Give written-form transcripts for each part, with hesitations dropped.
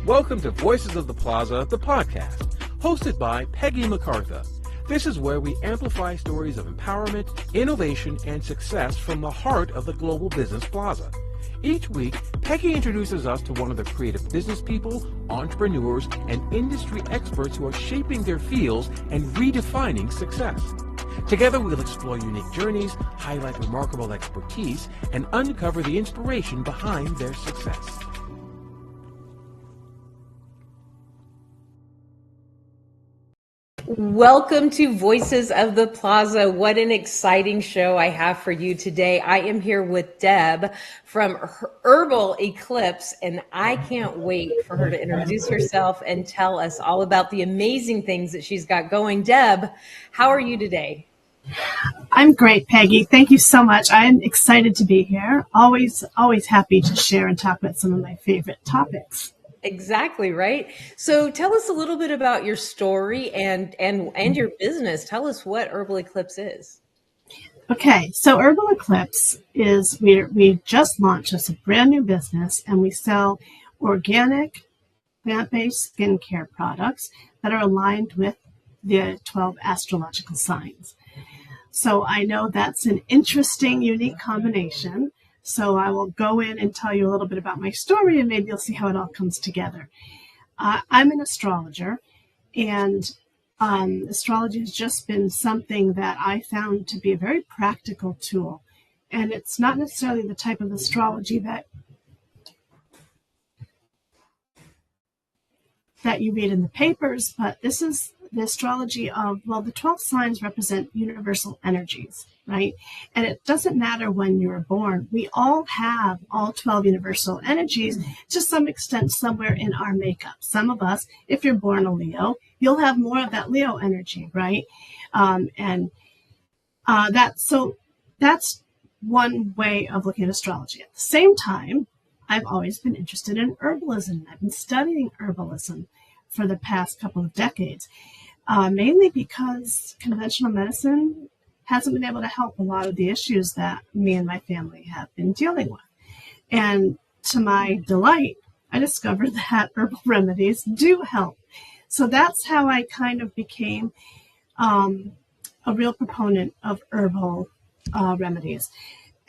Welcome to Voices of the Plaza, the podcast, hosted by Peggy McCartha. This is where we amplify stories of empowerment, innovation, and success from the heart of the Global Business Plaza. Each week, Peggy introduces us to one of the creative business people, entrepreneurs, and industry experts who are shaping their fields and redefining success. Together, we'll explore unique journeys, highlight remarkable expertise, and uncover the inspiration behind their success. Welcome to Voices of the Plaza. What an exciting show I have for you today. I am here with Deb from HERBAL ECLIPSE, and I can't wait for her to introduce herself and tell us all about the amazing things that she's got going. Deb, how are you today? I'm great, Peggy. Thank you so much. I'm excited to be here. Always happy to share and talk about some of my favorite topics. Exactly, right? So tell us a little bit about your story and your business. Tell us what HERBAL ECLIPSE is. Okay, so HERBAL ECLIPSE is, we just launched as a brand new business, and we sell organic plant-based skincare products that are aligned with the 12 astrological signs. So I know that's an interesting, unique combination. So I will go in and tell you a little bit about my story, and maybe you'll see how it all comes together. I'm an astrologer, and astrology has just been something that I found to be a very practical tool. And it's not necessarily the type of astrology that you read in the papers, but this is the astrology of, well, the 12 signs represent universal energies, right? And it doesn't matter when you were born. We all have all 12 universal energies to some extent somewhere in our makeup. Some of us, if you're born a Leo, you'll have more of that Leo energy, right? That's one way of looking at astrology. At the same time, I've always been interested in herbalism. I've been studying herbalism for the past couple of decades, mainly because conventional medicine hasn't been able to help a lot of the issues that me and my family have been dealing with. And to my delight, I discovered that herbal remedies do help. So that's how I kind of became a real proponent of herbal remedies.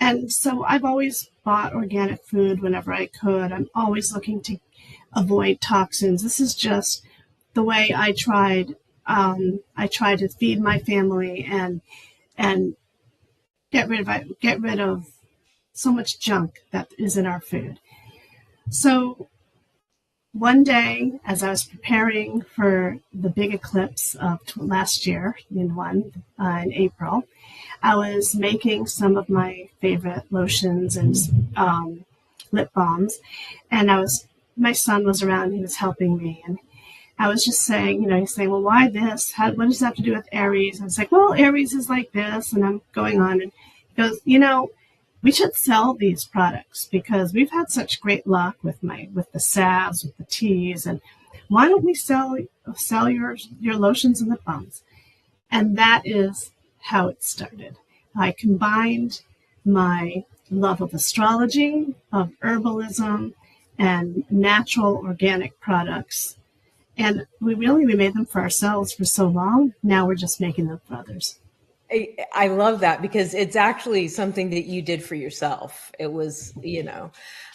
And so I've always bought organic food whenever I could. I'm always looking to avoid toxins. This is just the way I tried to feed my family and get rid of so much junk that is in our food. So one day, as I was preparing for the big eclipse of last year, in April, I was making some of my favorite lotions and lip balms, and my son was around. He was helping me, and I was just saying, he's saying, well, why this? What does that have to do with Aries? I was like, well, Aries is like this, and I'm going on, and he goes, we should sell these products because we've had such great luck with the salves, with the teas, and why don't we sell your lotions and lip balms? And that is how it started. I combined my love of astrology, of herbalism, and natural organic products. And we made them for ourselves for so long. Now we're just making them for others. I love that because it's actually something that you did for yourself. It was,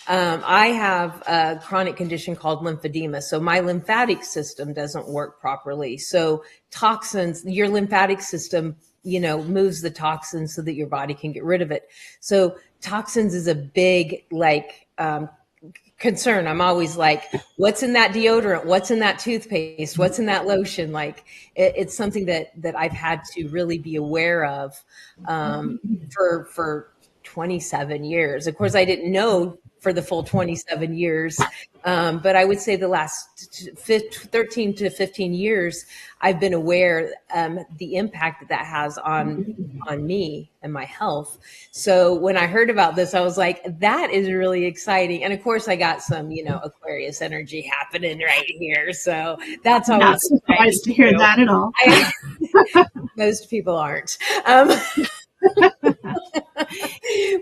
I have a chronic condition called lymphedema. So my lymphatic system doesn't work properly. So toxins, your lymphatic system, moves the toxins so that your body can get rid of it. So toxins is a big, concern. I'm always like, what's in that deodorant? What's in that toothpaste? What's in that lotion? It's something that I've had to really be aware of for 27 years. Of course, I didn't know for the full 27 years. But I would say the last 13 to 15 years, I've been aware the impact that has on me and my health. So when I heard about this, I was like, that is really exciting. And of course, I got some, Aquarius energy happening right here. So that's always not surprised to hear that at all. Most people aren't.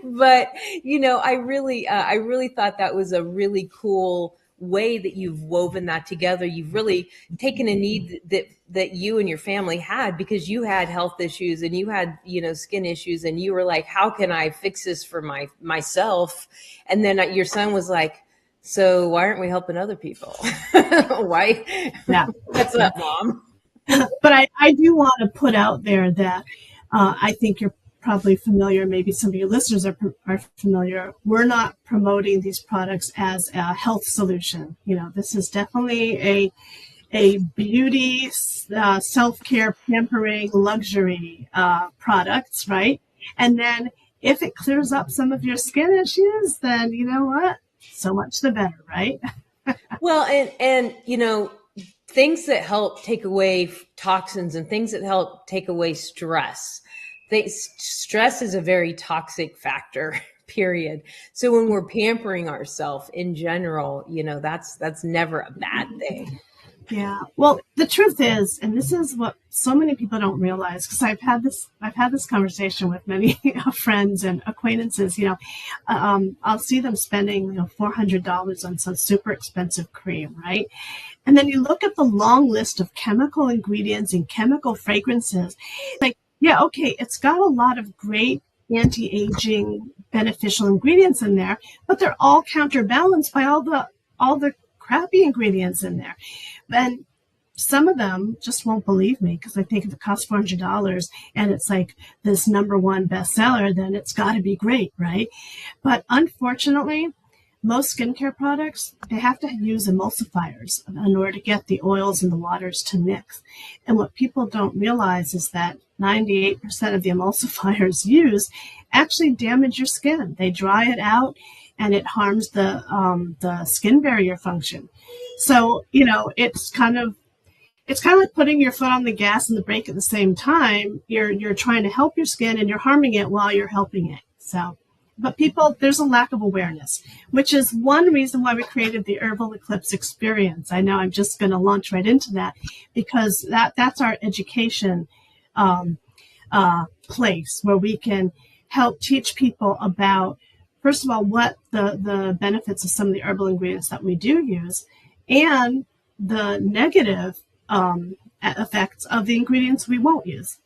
But, I really thought that was a really cool way that you've woven that together. You've really taken a need that you and your family had, because you had health issues and you had, skin issues, and you were like, how can I fix this for myself? And then your son was like, so why aren't we helping other people? Why? Yeah. What's up, Mom? But I do want to put out there that I think you're probably familiar, maybe some of your listeners are familiar. We're not promoting these products as a health solution. This is definitely a beauty, self-care, pampering, luxury products, right? And then if it clears up some of your skin issues, then you know what? So much the better, right? Well, and things that help take away toxins and things that help take away stress. Stress is a very toxic factor, period. So when we're pampering ourselves in general, that's never a bad thing. Yeah. Well, the truth is, and this is what so many people don't realize, because I've had this conversation with many friends and acquaintances. I'll see them spending $400 on some super expensive cream, right? And then you look at the long list of chemical ingredients and chemical fragrances. Like, yeah, okay, it's got a lot of great anti-aging beneficial ingredients in there, but they're all counterbalanced by all the crappy ingredients in there. And some of them just won't believe me, because I think if it costs $400 and it's like this #1 bestseller, then it's got to be great, right? But unfortunately, most skincare products, they have to use emulsifiers in order to get the oils and the waters to mix. And what people don't realize is that 98% of the emulsifiers used actually damage your skin. They dry it out, and it harms the skin barrier function. So, it's kind of like putting your foot on the gas and the brake at the same time. You're trying to help your skin and you're harming it while you're helping it. So, but people, there's a lack of awareness, which is one reason why we created the Herbal Eclipse experience. I know I'm just going to launch right into that, because that's our education place where we can help teach people about, first of all, what the benefits of some of the herbal ingredients that we do use, and the negative effects of the ingredients we won't use.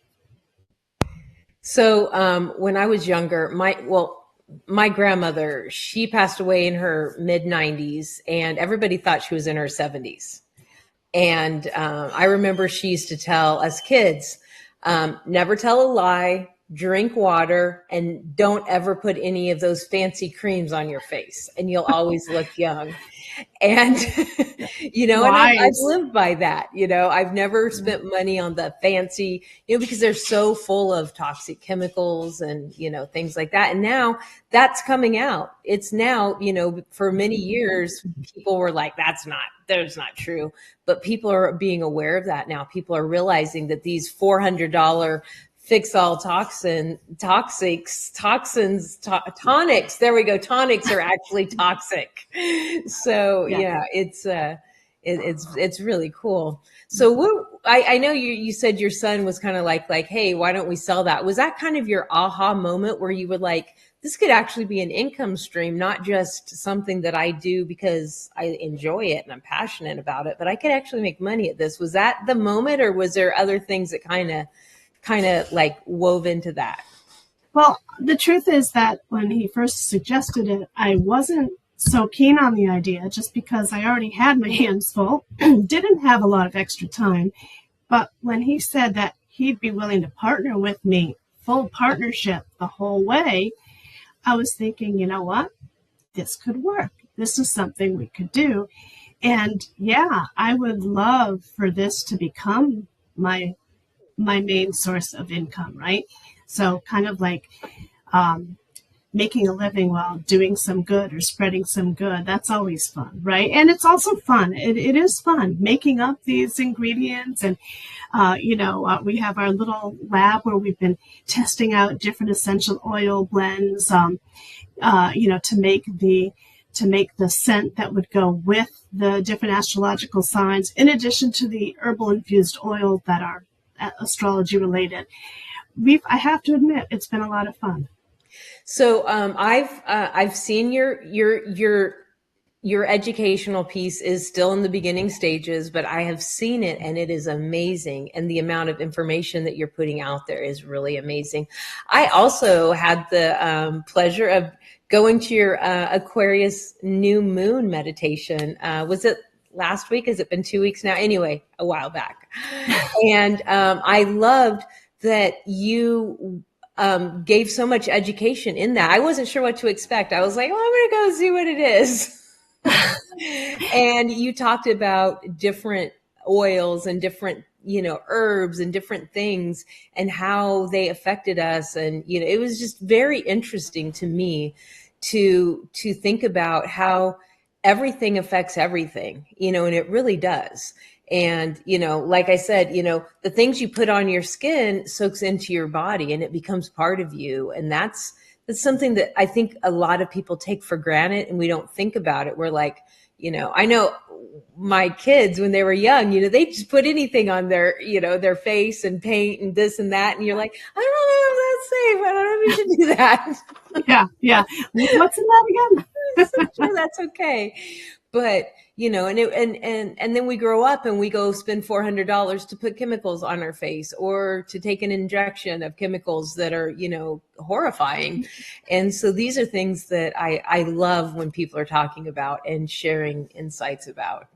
So when I was younger, my grandmother, she passed away in her mid-90s, and everybody thought she was in her 70s. And I remember she used to tell us kids, never tell a lie, drink water, and don't ever put any of those fancy creams on your face, and you'll always look young. And, and I've lived by that. I've never spent money on the fancy, because they're so full of toxic chemicals and, things like that. And now that's coming out. It's now, for many years, people were like, that's not true. But people are being aware of that now. People are realizing that these $400 fix-all tonics. There we go. Tonics are actually toxic. So yeah, it's really cool. So I know you said your son was kind of like, hey, why don't we sell that? Was that kind of your aha moment where you were like, this could actually be an income stream, not just something that I do because I enjoy it and I'm passionate about it, but I could actually make money at this? Was that the moment, or was there other things that kind of like wove into that? Well, the truth is that when he first suggested it, I wasn't so keen on the idea, just because I already had my hands full, didn't have a lot of extra time. But when he said that he'd be willing to partner with me, full partnership the whole way, I was thinking, you know what? This could work. This is something we could do. And yeah, I would love for this to become my main source of income, right? So kind of like making a living while doing some good or spreading some good. That's always fun, right? And it's also fun. It is fun making up these ingredients. And, we have our little lab where we've been testing out different essential oil blends, to make the scent that would go with the different astrological signs, in addition to the herbal infused oils that are astrology related. I have to admit, it's been a lot of fun. So I've seen your your educational piece is still in the beginning stages, but I have seen it and it is amazing. And the amount of information that you're putting out there is really amazing. I also had the pleasure of going to your Aquarius new moon meditation. Was it last week? Has it been 2 weeks now? Anyway, a while back. And I loved that you gave so much education in that. I wasn't sure what to expect. I was like, oh, I'm going to go see what it is. And you talked about different oils and different, herbs and different things and how they affected us. And, it was just very interesting to me to think about how everything affects everything, and it really does. And, like I said, the things you put on your skin soaks into your body and it becomes part of you. And that's something that I think a lot of people take for granted and we don't think about it. We're like, I know my kids when they were young, they just put anything on their, their face and paint and this and that. And you're like, I don't know if that's safe. I don't know if you should do that. Yeah. What's in that again? That's okay. But, and then we grow up and we go spend $400 to put chemicals on our face or to take an injection of chemicals that are, horrifying. And so these are things that I love when people are talking about and sharing insights about.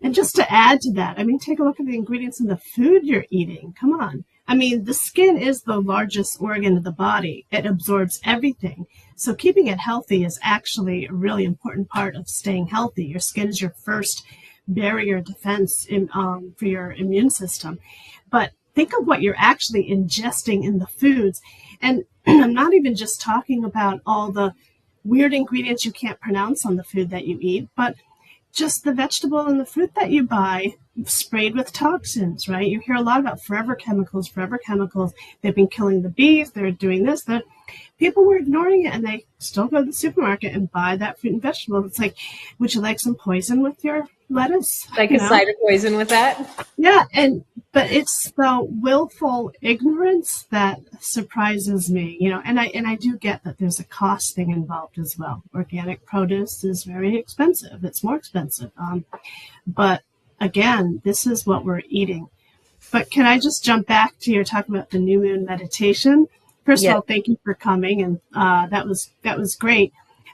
And just to add to that, take a look at the ingredients in the food you're eating. Come on. The skin is the largest organ of the body. It absorbs everything. So keeping it healthy is actually a really important part of staying healthy. Your skin is your first barrier defense for your immune system. But think of what you're actually ingesting in the foods. And I'm not even just talking about all the weird ingredients you can't pronounce on the food that you eat, but just the vegetable and the fruit that you buy sprayed with toxins, right? You hear a lot about forever chemicals. They've been killing the bees. They're doing this, that. People were ignoring it and they still go to the supermarket and buy that fruit and vegetable. It's like, would you like some poison with your lettuce? Like a cider poison with that? Yeah. But it's the willful ignorance that surprises me, and I do get that there's a cost thing involved as well. Organic produce is very expensive. It's more expensive. But again, this is what we're eating. But can I just jump back to your talking about the new moon meditation? First of all, thank you for coming, and that was great.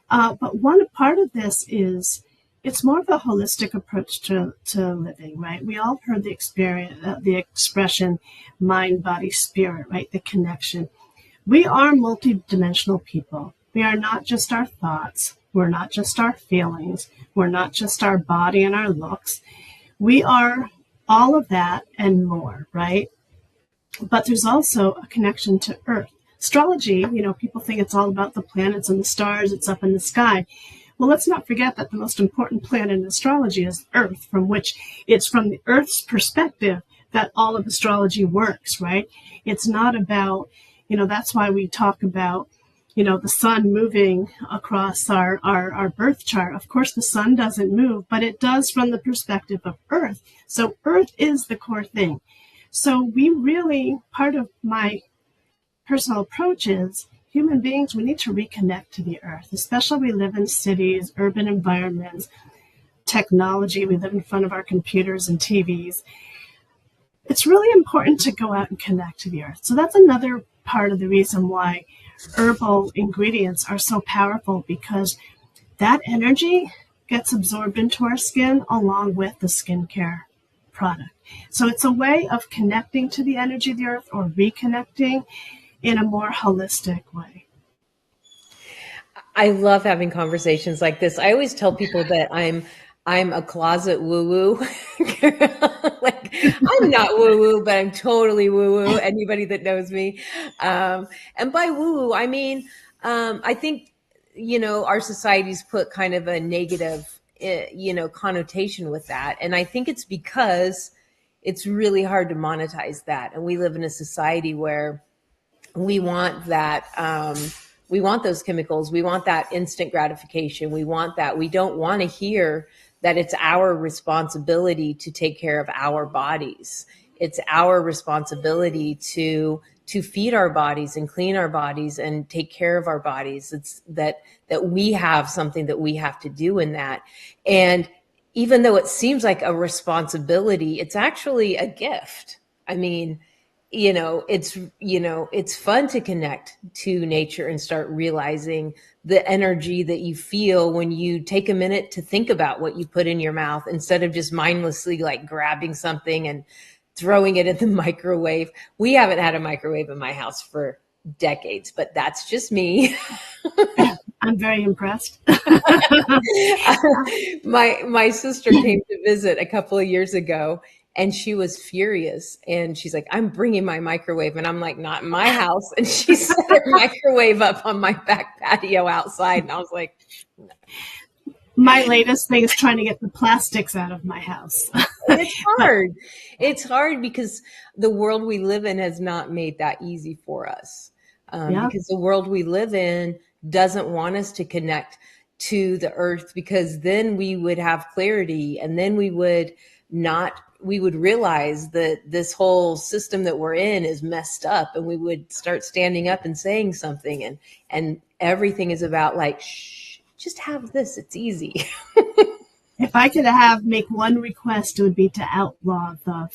But one part of this is it's more of a holistic approach to living, right? We all heard the expression mind, body, spirit, right? The connection. We are multidimensional people. We are not just our thoughts. We're not just our feelings. We're not just our body and our looks. We are all of that and more, right? But there's also a connection to Earth. Astrology, people think it's all about the planets and the stars, it's up in the sky. Well, let's not forget that the most important planet in astrology is Earth, from which it's from the Earth's perspective that all of astrology works, right? It's not about, that's why we talk about, the sun moving across our birth chart. Of course, the sun doesn't move, but it does from the perspective of Earth. So Earth is the core thing. So we really, part of my personal approach is human beings, we need to reconnect to the earth, especially we live in cities, urban environments, technology, we live in front of our computers and TVs. It's really important to go out and connect to the earth. So that's another part of the reason why herbal ingredients are so powerful, because that energy gets absorbed into our skin along with the skincare product. So it's a way of connecting to the energy of the earth or reconnecting in a more holistic way. I love having conversations like this. I always tell people that I'm a closet woo-woo. Like, I'm not woo-woo, but I'm totally woo-woo. Anybody that knows me. And by woo-woo, I mean, I think, our society's put kind of a negative, connotation with that. And I think it's because it's really hard to monetize that. And we live in a society where we want that, we want those chemicals. We want that instant gratification. We want that. We don't want to hear that it's our responsibility to take care of our bodies. It's our responsibility to to feed our bodies and clean our bodies and take care of our bodies. It's that we have something that we have to do in that. And even though it seems like a responsibility, it's actually a gift. I mean, it's fun to connect to nature and start realizing the energy that you feel when you take a minute to think about what you put in your mouth instead of just mindlessly like grabbing something and throwing it in the microwave. We haven't had a microwave in my house for decades, but that's just me. I'm very impressed. My sister came to visit a couple of years ago, and she was furious. And she's like, I'm bringing my microwave. And I'm like, not in my house. And she set her microwave up on my back patio outside. And I was like, no. My latest thing is trying to get the plastics out of my house. It's hard. It's hard because the world we live in has not made that easy for us. Because the world we live in doesn't want us to connect to the earth, because then we would have clarity, and then we would realize that this whole system that we're in is messed up, and we would start standing up and saying something, and everything is about like, shh, just have this. It's easy. If I could make one request, it would be to outlaw the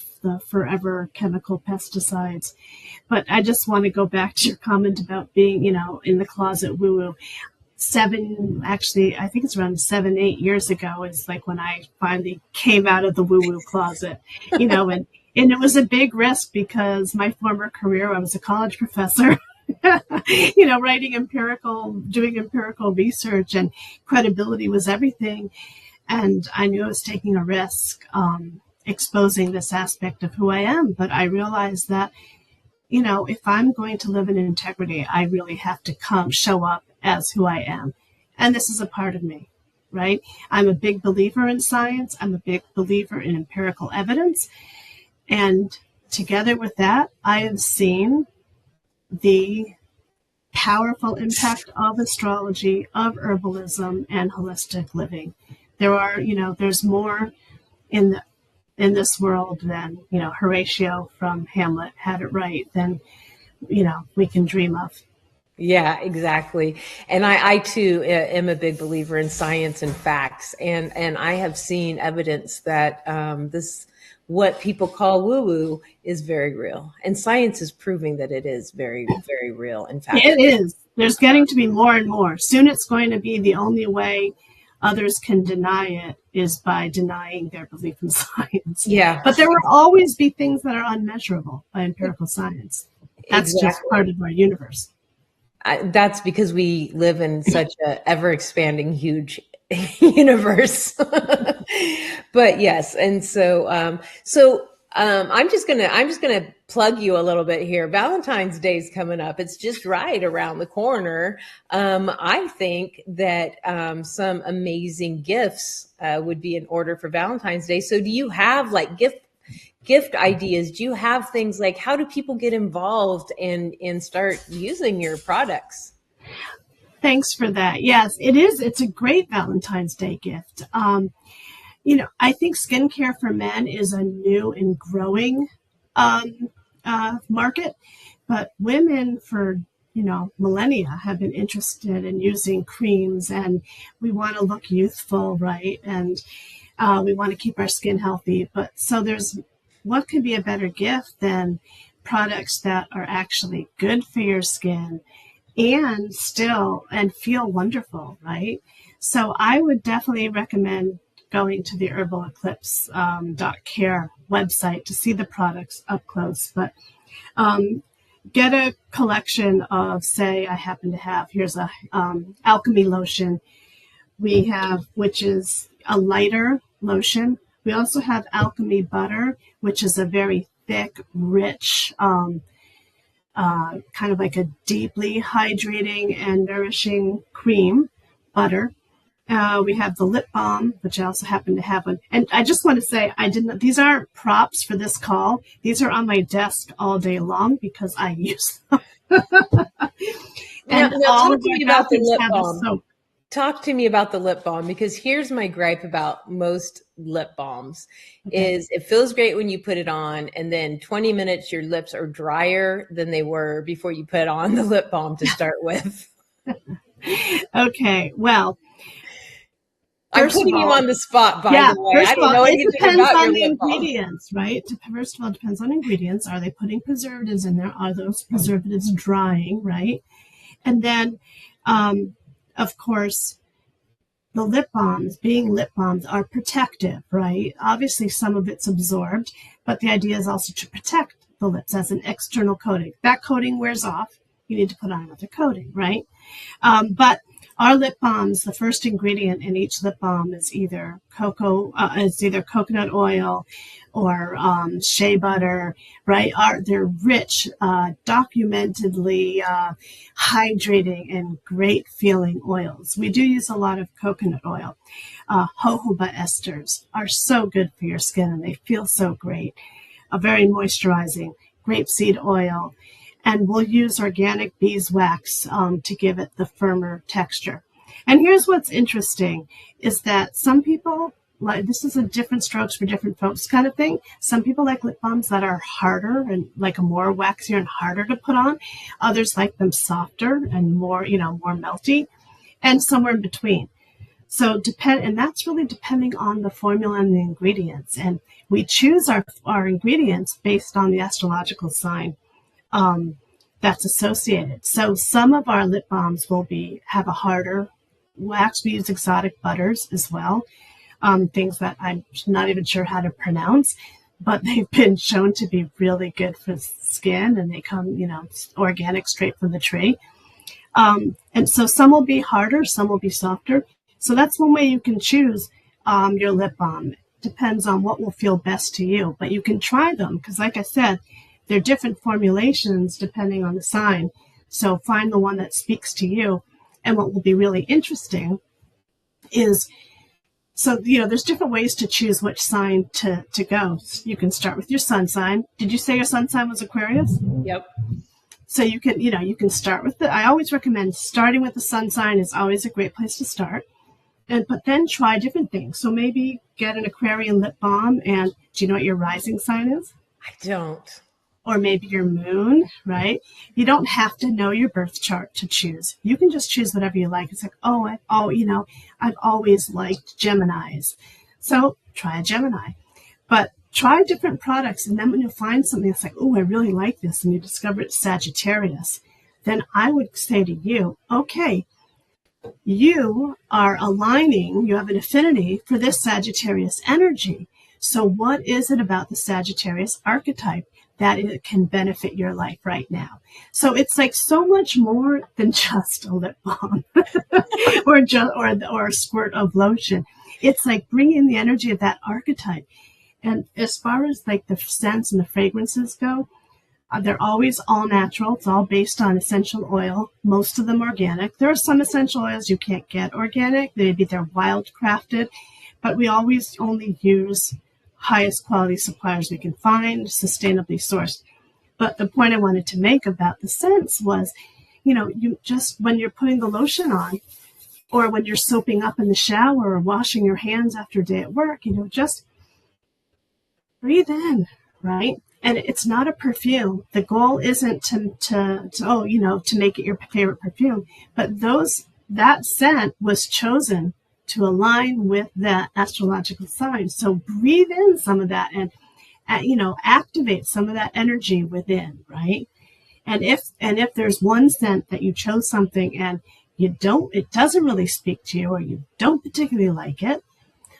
forever chemical pesticides. But I just want to go back to your comment about being, in the closet woo-woo. I think it's around 7-8 years ago is like when I finally came out of the woo-woo closet, and it was a big risk because my former career, I was a college professor, doing empirical research, and credibility was everything. And I knew I was taking a risk, exposing this aspect of who I am. But I realized that, if I'm going to live in integrity, I really have to show up as who I am. And this is a part of me, right? I'm a big believer in science. I'm a big believer in empirical evidence. And together with that, I have seen the powerful impact of astrology, of herbalism, and holistic living. There's more in this world than, Horatio from Hamlet had it right, than, we can dream of. Yeah, exactly. And I too am a big believer in science and facts. And I have seen evidence that what people call woo-woo is very real. And science is proving that it is very, very real. In fact, it is. There's getting to be more and more. Soon it's going to be the only way others can deny it is by denying their belief in science. Yeah. But there will always be things that are unmeasurable by empirical science. That's just part of our universe. That's because we live in such a ever-expanding, huge universe. But yes, and so I'm just gonna plug you a little bit here. Valentine's Day is coming up. It's just right around the corner. I think that some amazing gifts would be in order for Valentine's Day. So do you have like gift ideas? Do you have things like, how do people get involved and start using your products? Thanks for that. Yes, it is. It's a great Valentine's Day gift. I think skincare for men is a new and growing market, but women for millennia have been interested in using creams, and we want to look youthful, right? And we want to keep our skin healthy. But so what could be a better gift than products that are actually good for your skin and feel wonderful, right? So I would definitely recommend going to the herbaleclipse.care website to see the products up close. But get a collection of, say, I happen to have, here's a alchemy lotion we have, which is a lighter lotion. We also have alchemy butter, which is a very thick, rich, kind of like a deeply hydrating and nourishing cream butter. We have the lip balm, which I also happen to have one. And I just want to say, these aren't props for this call. These are on my desk all day long because I use them. And all of my methods have a soap. talk to me about the lip balm, because here's my gripe about most lip balms is it feels great when you put it on, and then 20 minutes your lips are drier than they were before you put on the lip balm to start with. Okay, well, I'm putting you on the spot, by the way. First I of don't all, know it anything depends about on your the lip balm. ingredients, right? First of all, it depends on ingredients. Are they putting preservatives in there? Are those preservatives drying, right? And then, of course, the lip balms, being lip balms, are protective, right? Obviously, some of it's absorbed, but the idea is also to protect the lips as an external coating. That coating wears off. You need to put on another coating, right? But our lip balms, the first ingredient in each lip balm is either coconut oil or shea butter, right? They're rich, documentedly hydrating and great feeling oils. We do use a lot of coconut oil. Jojoba esters are so good for your skin, and they feel so great. Very moisturizing. Grapeseed oil. And we'll use organic beeswax to give it the firmer texture. And here's what's interesting is that some people, like, this is a different strokes for different folks kind of thing. Some people like lip balms that are harder and like a more waxier and harder to put on. Others like them softer and more, more melty, and somewhere in between. So and that's really depending on the formula and the ingredients. And we choose our ingredients based on the astrological sign that's associated. So some of our lip balms will have a harder wax. We use exotic butters as well, things that I'm not even sure how to pronounce, but they've been shown to be really good for skin, and they come, organic straight from the tree. And so some will be harder, some will be softer. So that's one way you can choose your lip balm. Depends on what will feel best to you, but you can try them because, like I said, they're different formulations depending on the sign. So find the one that speaks to you. And what will be really interesting is, there's different ways to choose which sign to go. You can start with your sun sign. Did you say your sun sign was Aquarius? Yep. So you can start with I always recommend starting with the sun sign is always a great place to start. But then try different things. So maybe get an Aquarian lip balm. And do you know what your rising sign is? I don't. Or maybe your moon, right? You don't have to know your birth chart to choose. You can just choose whatever you like. It's like, I've always liked Geminis. So try a Gemini. But try different products. And then when you find something that's like, oh, I really like this, and you discover it's Sagittarius, then I would say to you, okay, you are aligning, you have an affinity for this Sagittarius energy. So what is it about the Sagittarius archetype that it can benefit your life right now? So it's like so much more than just a lip balm or a squirt of lotion. It's like bringing the energy of that archetype. And as far as like the scents and the fragrances go, they're always all natural. It's all based on essential oil, most of them organic. There are some essential oils you can't get organic. Maybe they're wild crafted, but we always only use highest quality suppliers we can find, sustainably sourced. But the point I wanted to make about the scents was, you just, when you're putting the lotion on, or when you're soaping up in the shower or washing your hands after a day at work, just breathe in, right? And it's not a perfume. The goal isn't to make it your favorite perfume, but that scent was chosen to align with that astrological sign. So breathe in some of that and, activate some of that energy within, right? And if there's one scent that you chose something and it doesn't really speak to you, or you don't particularly like it,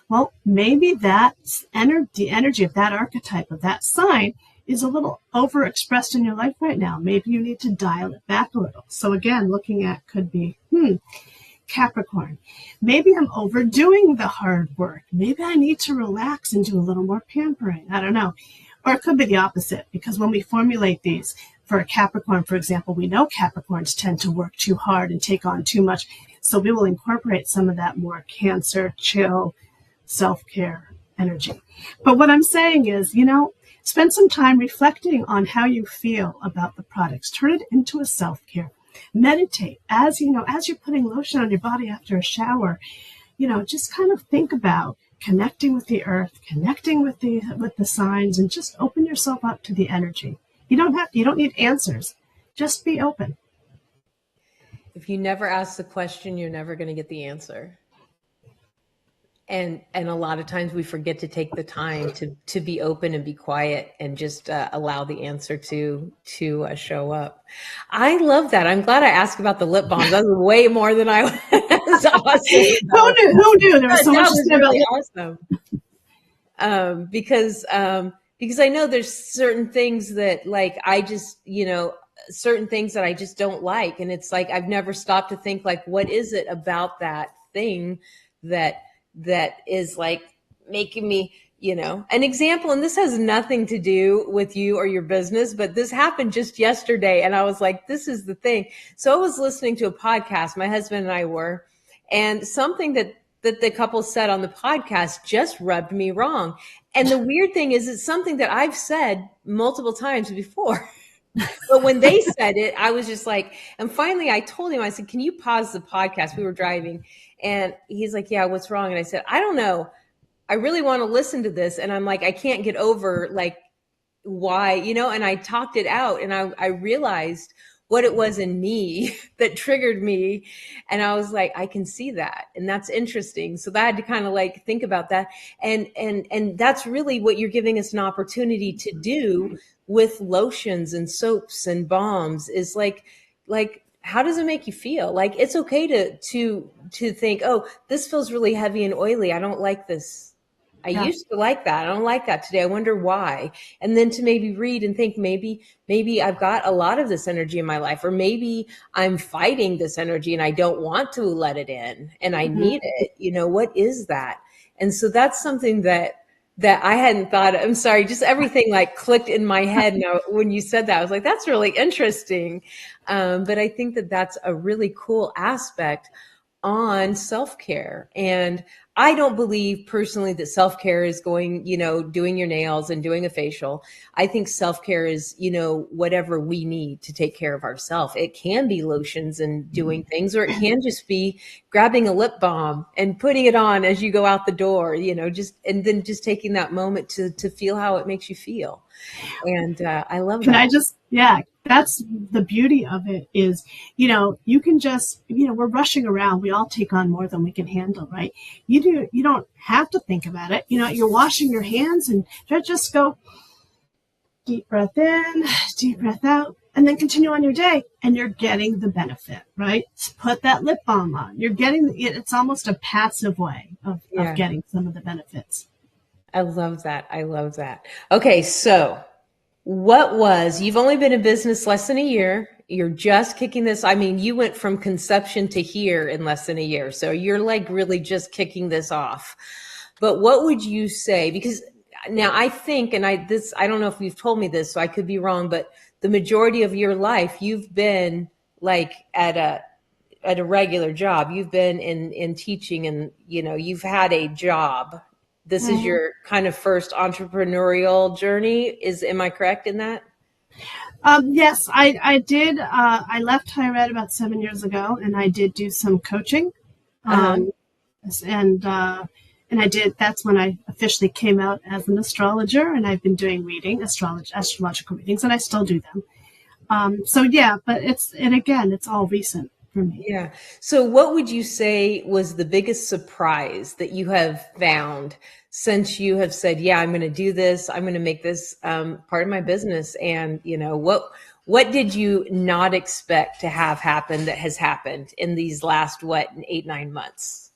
well, maybe the energy of that archetype of that sign is a little overexpressed in your life right now. Maybe you need to dial it back a little. So again, looking at could be, Capricorn. Maybe I'm overdoing the hard work. Maybe I need to relax and do a little more pampering. I don't know. Or it could be the opposite, because when we formulate these for a Capricorn, for example, we know Capricorns tend to work too hard and take on too much. So we will incorporate some of that more Cancer, chill, self-care energy. But what I'm saying is, spend some time reflecting on how you feel about the products. Turn it into a self-care. Meditate. As you're putting lotion on your body after a shower, just kind of think about connecting with the earth, connecting with the signs, and just open yourself up to the energy. You don't need answers. Just be open. If you never ask the question, you're never going to get the answer. And a lot of times we forget to take the time to be open and be quiet and just allow the answer to show up. I love that. I'm glad I asked about the lip balms. That was way more than I was awesome. Who knew? There was so much to say really about awesome. Because I know there's certain things that like I just, certain things that I just don't like. And it's like I've never stopped to think like, what is it about that thing that is like making me, an example, and this has nothing to do with you or your business, but this happened just yesterday. And I was like, this is the thing. So I was listening to a podcast, my husband and I were, and something that the couple said on the podcast just rubbed me wrong. And the weird thing is it's something that I've said multiple times before. But when they said it, I was just like, and finally I told him, I said, can you pause the podcast? We were driving. And he's like, yeah, what's wrong? And I said, I don't know. I really want to listen to this. And I'm like, I can't get over like why, and I talked it out and I realized what it was in me that triggered me. And I was like, I can see that. And that's interesting. So I had to kind of like think about that. And that's really what you're giving us an opportunity to do with lotions and soaps and balms is like, how does it make you feel? Like, it's okay to think, oh, this feels really heavy and oily. I don't like this. I used to like that. I don't like that today. I wonder why. And then to maybe read and think, maybe I've got a lot of this energy in my life, or maybe I'm fighting this energy and I don't want to let it in and I need it. What is that? And so that's something that I hadn't thought of. I'm sorry, just everything like clicked in my head. Now, when you said that, I was like, that's really interesting. But I think that that's a really cool aspect on self-care. And I don't believe personally that self-care is going, doing your nails and doing a facial. I think self-care is, whatever we need to take care of ourselves. It can be lotions and doing things, or it can just be grabbing a lip balm and putting it on as you go out the door, and then just taking that moment to feel how it makes you feel. And I love that. That's the beauty of it is, you can just, we're rushing around. We all take on more than we can handle, right? You don't have to think about it. You're washing your hands and just go deep breath in, deep breath out, and then continue on your day. And you're getting the benefit, right? Put that lip balm on. You're getting it's almost a passive way of getting some of the benefits. I love that. Okay. So you've only been in business less than a year. You're just kicking this. I mean, you went from conception to here in less than a year. So you're like really just kicking this off. But what would you say? Because now I think, and I don't know if you've told me this, so I could be wrong, but the majority of your life, you've been like at a regular job. You've been in teaching and, you've had a job. This is your kind of first entrepreneurial journey. Am I correct in that? Yes, I did. I left higher ed about 7 years ago, and I did do some coaching. And I did. That's when I officially came out as an astrologer, and I've been doing astrological readings, and I still do them. But it's all recent for me. Yeah. So what would you say was the biggest surprise that you have found since you have said, yeah, I'm going to do this. I'm going to make this part of my business. And, what did you not expect to have happen that has happened in these last, 8-9 months?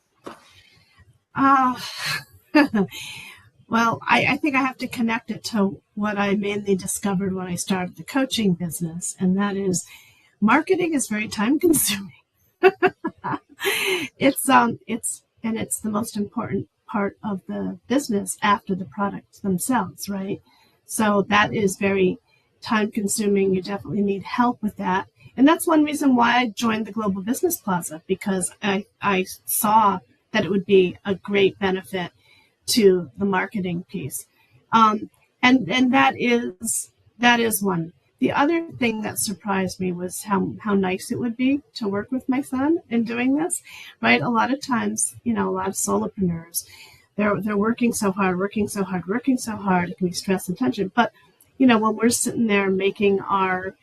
Well, I think I have to connect it to what I mainly discovered when I started the coaching business. And that is marketing is very time consuming. It's the most important part of the business after the products themselves, right? So that is very time consuming. You definitely need help with that. And that's one reason why I joined the Global Business Plaza, because I saw that it would be a great benefit to the marketing piece. And that is one. The other thing that surprised me was how nice it would be to work with my son in doing this, right? A lot of times, a lot of solopreneurs, they're working so hard, it can be stress and tension. But, when we're sitting there making our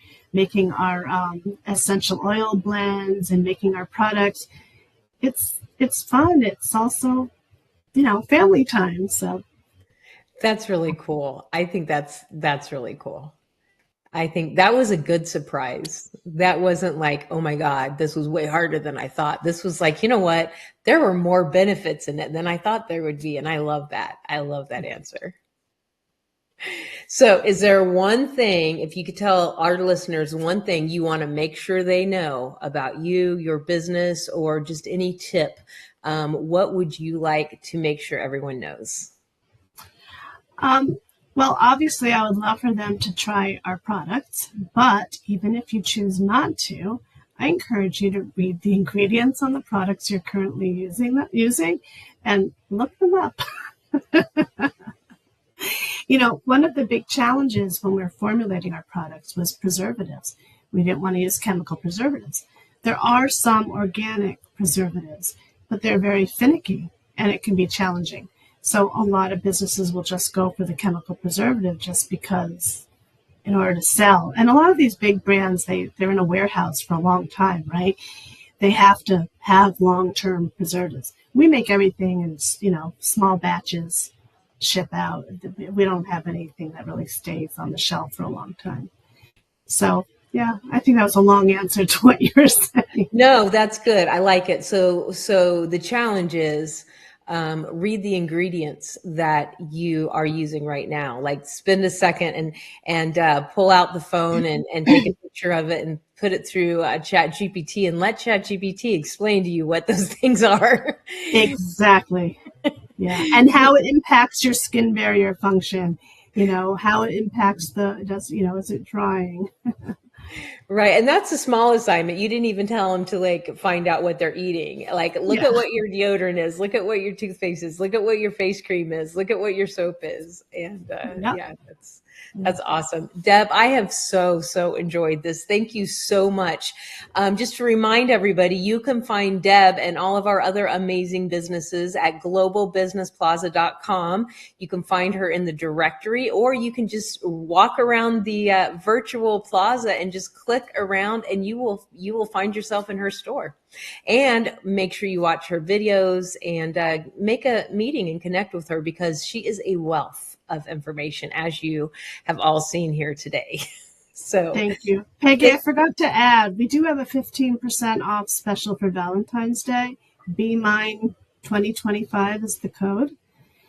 essential oil blends and making our products, it's fun. It's also, family time. So that's really cool. I think that's really cool. I think that was a good surprise. That wasn't like, oh my God, this was way harder than I thought. This was like, you know what? There were more benefits in it than I thought there would be. And I love that. I love that answer. So is there one thing, if you could tell our listeners one thing you want to make sure they know about you, your business, or just any tip, what would you like to make sure everyone knows? Well, obviously, I would love for them to try our products, but even if you choose not to, I encourage you to read the ingredients on the products you're currently using and look them up. One of the big challenges when we were formulating our products was preservatives. We didn't want to use chemical preservatives. There are some organic preservatives, but they're very finicky and it can be challenging. So a lot of businesses will just go for the chemical preservative just because in order to sell. And a lot of these big brands, they're in a warehouse for a long time, right? They have to have long-term preservatives. We make everything in, small batches, ship out. We don't have anything that really stays on the shelf for a long time. So, yeah, I think that was a long answer to what you were saying. No, that's good. I like it. So the challenge is, read the ingredients that you are using right now. Like spend a second and pull out the phone and take a picture of it and put it through ChatGPT and let ChatGPT explain to you what those things are. Exactly. Yeah. And how it impacts your skin barrier function, how it impacts is it drying? Right. And that's a small assignment. You didn't even tell them to find out what they're eating. Look at what your deodorant is. Look at what your toothpaste is. Look at what your face cream is. Look at what your soap is. And yeah, that's awesome. Deb, I have so enjoyed this. Thank you so much. Just to remind everybody, you can find Deb and all of our other amazing businesses at globalbusinessplaza.com. You can find her in the directory, or you can just walk around the virtual plaza and just click around and you will find yourself in her store. And make sure you watch her videos and make a meeting and connect with her, because she is a wealth of information, as you have all seen here today. So thank you, Peggy. I forgot to add, we do have a 15% off special for Valentine's Day. Be Mine 2025 is the code.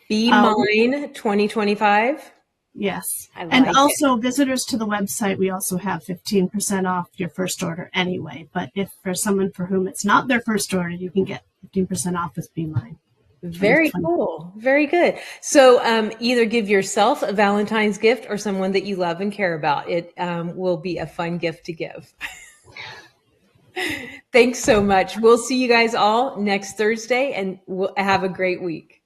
Be Mine 2025. Yes. And also visitors to the website, we also have 15% off your first order anyway. But if for someone for whom it's not their first order, you can get 15% off with Be Mine. Very cool. Very good. So either give yourself a Valentine's gift or someone that you love and care about. It will be a fun gift to give. Thanks so much. We'll see you guys all next Thursday, and we'll have a great week.